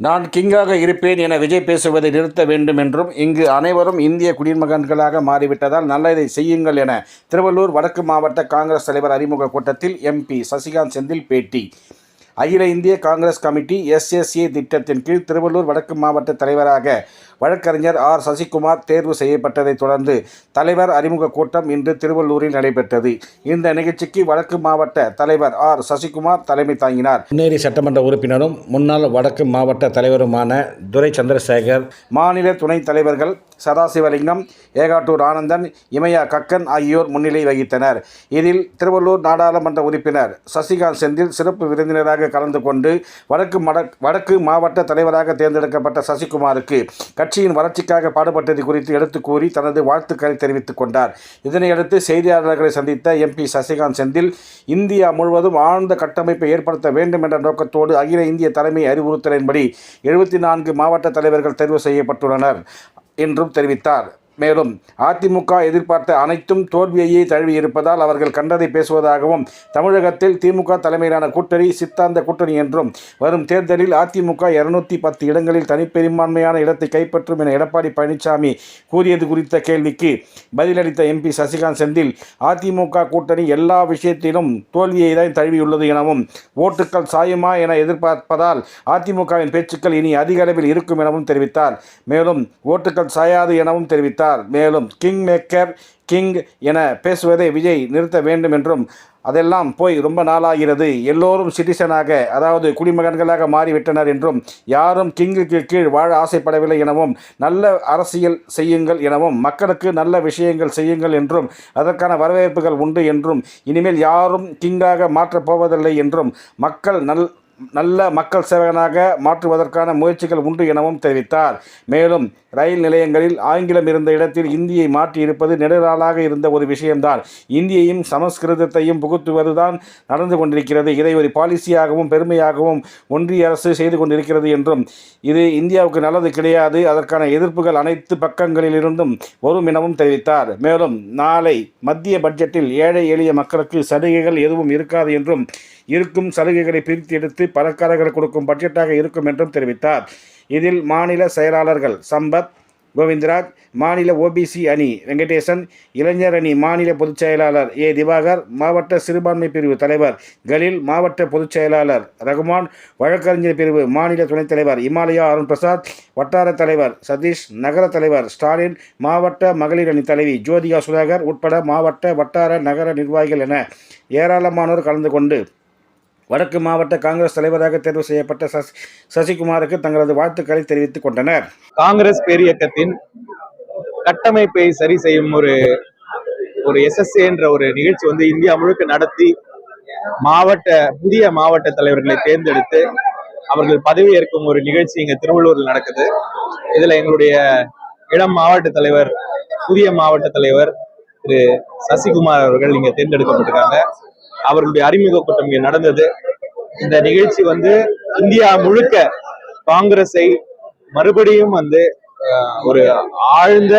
நான் கிங்காக இருப்பேன் என விஜய் பேசுவதை நிறுத்த வேண்டும் என்றும், இங்கு அனைவரும் இந்திய குடிமகன்களாக மாறிவிட்டதால் நல்லதை செய்யுங்கள் என திருவள்ளூர் வடக்கு மாவட்ட காங்கிரஸ் தலைவர் அறிமுக கூட்டத்தில் எம்பி சசிகாந்த் செந்தில் பேட்டி. அகில இந்திய காங்கிரஸ் கமிட்டி SSA திட்டத்தின் கீழ் திருவள்ளூர் வடக்கு மாவட்ட தலைவராக வழக்கறிஞர் ஆர். சசிகுமார் தேர்வு செய்யப்பட்டதை தொடர்ந்து தலைவர் அறிமுக கூட்டம் இன்று திருவள்ளூரில் நடைபெற்றது. இந்த நிகழ்ச்சிக்கு வடக்கு மாவட்ட தலைவர் ஆர். சசிகுமார் தலைமை தாங்கினார். முன்னேரி சட்டமன்ற உறுப்பினரும் முன்னாள் வடக்கு மாவட்ட தலைவருமான துரை சந்திரசேகர், மாநில துணைத் தலைவர்கள் சதாசிவலிங்கம், ஏகாட்டூர் ஆனந்தன், இமயா கக்கன் ஆகியோர் முன்னிலை வகித்தனர். இதில் திருவள்ளூர் நாடாளுமன்ற உறுப்பினர் சசிகாந்த் செந்தில் சிறப்பு விருந்தினராக கலந்து கொண்டு வடக்கு மாவட்ட தலைவராக தேர்ந்தெடுக்கப்பட்ட சசிகுமாருக்கு கட்சியின் வளர்ச்சிக்காக பாடுபட்டது குறித்து எடுத்துக் கூறி தனது வாழ்த்துக்களை தெரிவித்துக் கொண்டார். இதனையடுத்து செய்தியாளர்களை சந்தித்த எம்பி சசிகாந்த் செந்தில், இந்தியா முழுவதும் ஆழ்ந்த கட்டமைப்பை ஏற்படுத்த வேண்டும் என்ற நோக்கத்தோடு அகில இந்திய தலைமை அறிவுறுத்தலின்படி 74 மாவட்ட தலைவர்கள் தேர்வு செய்யப்பட்டுள்ளனர் என்றும் தெரிவித்தார். மேலும் அதிமுக எதிர்பார்த்த அனைத்தும் தோல்வியையே தழுவியிருப்பதால் அவர்கள் கண்டதை பேசுவதாகவும், தமிழகத்தில் திமுக தலைமையிலான கூட்டணி சித்தாந்த கூட்டணி என்றும், வரும் தேர்தலில் அதிமுக 210 இடங்களில் தனிப்பெரும்பான்மையான இடத்தை கைப்பற்றும் என எடப்பாடி பழனிசாமி கூறியது குறித்த கேள்விக்கு பதிலளித்த எம்பி சசிகாந்த் செந்தில், அதிமுக கூட்டணி எல்லா விஷயத்திலும் தோல்வியை தான் தழுவியுள்ளது எனவும், ஓட்டுக்கள் சாயுமா என எதிர்பார்ப்பதால் அதிமுகவின் பேச்சுக்கள் இனி அதிக அளவில் இருக்கும் எனவும் தெரிவித்தார். மேலும் ஓட்டுக்கள் சாயாது எனவும் தெரிவித்தார். மேலும் கிங் மேக்கர் கிங் என பேசுவதை விஜய் நிறுத்த வேண்டும் என்றும், அதெல்லாம் போய் ரொம்ப நாளாகிறது, எல்லோரும் சிட்டிசனாக அதாவது குடிமகன்களாக மாறிவிட்டனர் என்றும், யாரும் கிங்குக்கு கீழ் வாழ ஆசைப்படவில்லை எனவும், நல்ல அரசியல் செய்யுங்கள் எனவும், மக்களுக்கு நல்ல விஷயங்கள் செய்யுங்கள் என்றும், அதற்கான வரவேற்புகள் உண்டு என்றும், இனிமேல் யாரும் கிங்காக மாற்றப் போவதில்லை என்றும், நல்ல மக்கள் சேவகனாக மாற்றுவதற்கான முயற்சிகள் உண்டு எனவும் தெரிவித்தார். மேலும் ரயில் நிலையங்களில் ஆங்கிலம் இருந்த இடத்தில் இந்தியை மாற்றி இருப்பது நெடுநாளாக இருந்த ஒரு விஷயம்தான். இந்தியையும் சமஸ்கிருதத்தையும் புகுத்துவதுதான் நடந்து கொண்டிருக்கிறது. இதை ஒரு பாலிசியாகவும் பெருமையாகவும் ஒன்றிய அரசு செய்து கொண்டிருக்கிறது என்றும், இது இந்தியாவுக்கு நல்லது கிடையாது, அதற்கான எதிர்ப்புகள் அனைத்து பக்கங்களிலிருந்தும் வரும் எனவும் தெரிவித்தார். மேலும் நாளை மத்திய பட்ஜெட்டில் ஏழை எளிய மக்களுக்கு சலுகைகள் எதுவும் இருக்காது என்றும், இருக்கும் சலுகைகளை பிரித்து எடுத்து பணக்காரர்கள் கொடுக்கும் பட்ஜெட்டாக இருக்கும் என்றும் தெரிவித்தார். இதில் மாநில செயலாளர்கள் சம்பத், கோவிந்தராஜ், மாநில OBC அணி வெங்கடேசன், இளைஞர் அணி மாநில பொதுச் செயலாளர் A. திவாகர், மாவட்ட சிறுபான்மை பிரிவு தலைவர் கலில், மாவட்ட பொதுச் செயலாளர் ரகுமான், வழக்கறிஞர் பிரிவு மாநில துணைத் தலைவர் இமாலயா அருண் பிரசாத், வட்டார தலைவர் சதீஷ், நகர தலைவர் ஸ்டாலின், மாவட்ட மகளிர் அணி தலைவி ஜோதிகா சுதாகர் உட்பட மாவட்ட வட்டார நகர நிர்வாகிகள் என ஏராளமானோர் கலந்து கொண்டு வடக்கு மாவட்ட காங்கிரஸ் தலைவராக தேர்வு செய்யப்பட்ட சசிகுமாருக்கு தங்களது வாழ்த்துக்களை தெரிவித்துக் கொண்டனர். காங்கிரஸ் பேரியக்கத்தின் கட்டமைப்பை சரி செய்யும் ஒரு SSA என்ற ஒரு நிகழ்ச்சி இந்தியா முழுக்க நடத்தி புதிய மாவட்ட தலைவர்களை தேர்ந்தெடுத்து அவர்கள் பதவி ஏற்கும் ஒரு நிகழ்ச்சி இங்க திருவள்ளூரில் நடக்குது. இதுல எங்களுடைய இளம் மாவட்ட தலைவர், புதிய மாவட்ட தலைவர் திரு சசிகுமார் அவர்கள் இங்க தேர்ந்தெடுக்கப்பட்டிருக்காங்க. அவர்களுடைய அறிமுக கூட்டம் இங்க நடந்தது. இந்த நிகழ்ச்சி இந்தியா முழுக்க காங்கிரஸை மறுபடியும் ஒரு ஆழ்ந்த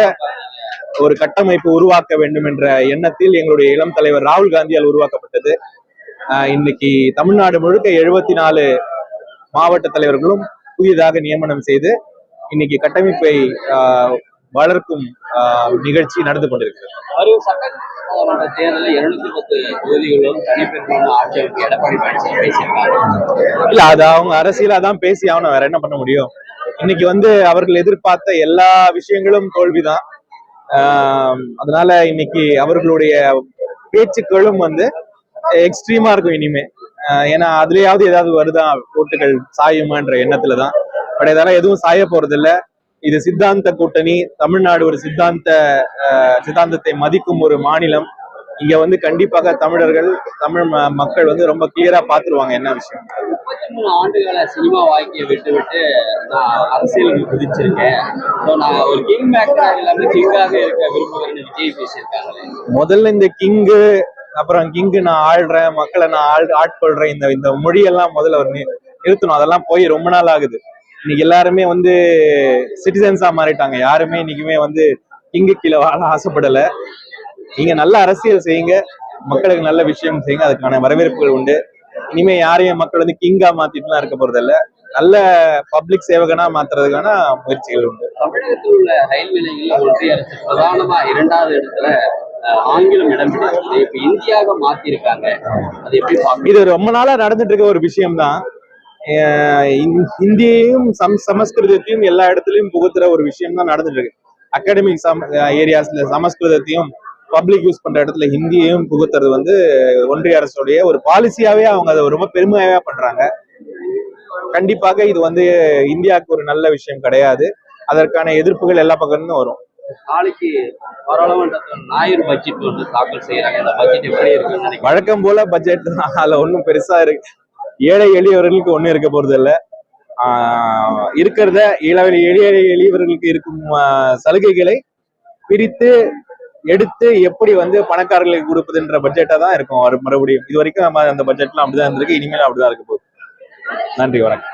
ஒரு கட்டமைப்பு உருவாக்க வேண்டும் என்ற எண்ணத்தில் எங்களுடைய இளம் தலைவர் ராகுல் காந்தியால் உருவாக்கப்பட்டது. இன்னைக்கு தமிழ்நாடு முழுக்க 74 மாவட்ட தலைவர்களும் புதிதாக நியமனம் செய்து இன்னைக்கு கட்டமைப்பை வளர்க்கும் நிகழ்ச்சி நடந்து கொண்டிருக்கிறது. தேர்தலில் 210 தொகுதிகளும் தனிப்பெரும்பான்மை ஆட்சிக்கு எடப்பாடி பழனிசாமி பேசியிருக்காரு. இல்ல, அது அவங்க அரசியலா தான் பேசி ஆகணும், வேற என்ன பண்ண முடியும். இன்னைக்கு அவர்கள் எதிர்பார்த்த எல்லா விஷயங்களும் தோல்விதான். அதனால இன்னைக்கு அவர்களுடைய பேச்சுக்களும் எக்ஸ்ட்ரீமா இருக்கும் இனிமே. ஏன்னா அதுலயாவது ஏதாவது வருதா, ஓட்டுகள் சாயுமான்ற எண்ணத்துலதான். பட் இதெல்லாம் எதுவும் சாய போறது இல்ல. இது சித்தாந்த கூட்டணி. தமிழ்நாடு ஒரு சித்தாந்தத்தை மதிக்கும் ஒரு மாநிலம். இங்க கண்டிப்பாக தமிழர்கள், தமிழ் மக்கள் ரொம்ப கிளியரா பாத்துருவாங்க என்ன விஷயம். 33 ஆண்டுகள சினிமா வாழ்க்கையை விட்டு நான் அரசியல் குதிச்சிருக்கேன். நான் ஒரு கிங் மேக்கரா இல்லாம கிங்காக இருக்க விரும்புகிறேன்னு விஜய் பேசியிருக்காங்களே. முதல்ல இந்த கிங்கு, அப்புறம் கிங்கு நான் ஆள்றேன், மக்களை நான் ஆட்கொள்றேன், இந்த மொழியெல்லாம் முதல்ல அவர் நிறுத்தணும். அதெல்லாம் போய் ரொம்ப நாள் ஆகுது. இன்னைக்கு எல்லாருமே சிட்டிசன்ஸா மாறிட்டாங்க. யாருமே இன்னைக்குமே கிங்கு கீழே வாழ ஆசைப்படல. நீங்க நல்ல அரசியல் செய்யுங்க, மக்களுக்கு நல்ல விஷயம் செய்யுங்க, அதுக்கான வரவேற்புகள் உண்டு. இனிமே யாரையும் மக்கள் கிங்கா மாத்திட்டுலாம் இருக்க போறதில்ல. நல்ல பப்ளிக் சேவகனா மாத்துறதுக்கான முயற்சிகள் உண்டு. தமிழகத்தில் உள்ள ரயில் நிலையங்களில் ஒன்றிய அரசு பிரதானமா 2வது இடத்துல ஆங்கிலம் இடம் பிடிக்குது. இப்ப இந்தியாக மாத்திருக்காங்க. அது எப்படி பாக்குறீங்க? இது ரொம்ப நாளா நடந்துட்டு இருக்க ஒரு விஷயம்தான். இந்தியையும் சமஸ்கிருதத்தையும் எல்லா இடத்துலயும் புகுத்துற ஒரு விஷயம் தான் நடந்துட்டு இருக்கு. அகாடமிக் ஏரியாஸ்ல சமஸ்கிருதத்தையும், பப்ளிக் யூஸ் பண்ற இடத்துல ஹிந்தியையும் புகுத்துறது வந்து ஒன்றிய அரசுடைய ஒரு பாலிசியாவே அவங்க அதை ரொம்ப பெருமையாவே பண்றாங்க. கண்டிப்பாக இது வந்து இந்தியாவுக்கு ஒரு நல்ல விஷயம் கிடையாது. அதற்கான எதிர்ப்புகள் எல்லா பக்கமும் வரும். நாளைக்கு பாராளுமன்றத்தில் ஞாயிறு பட்ஜெட் வந்து தாக்கல் செய்யறாங்க. அந்த பட்ஜெட் எப்படி இருக்குன்னு நினைக்கிறீங்க? வழக்கம் போல பட்ஜெட் தான். அதுல ஒன்றும் பெருசா இருக்கு, ஏழை எளியவர்களுக்கு ஒன்றும் இருக்க போறது இல்லை. இருக்கிறத எளியவர்களுக்கு இருக்கும் சலுகைகளை பிரித்து எடுத்து எப்படி வந்து பணக்காரர்களுக்கு கொடுப்பதுன்ற பட்ஜெட்டா தான் இருக்கும் மறுபடியும். இது வரைக்கும் அந்த பட்ஜெட்லாம் அப்படிதான் இருந்திருக்கு, இனிமேல் அப்படிதான் இருக்க போகுது. நன்றி, வணக்கம்.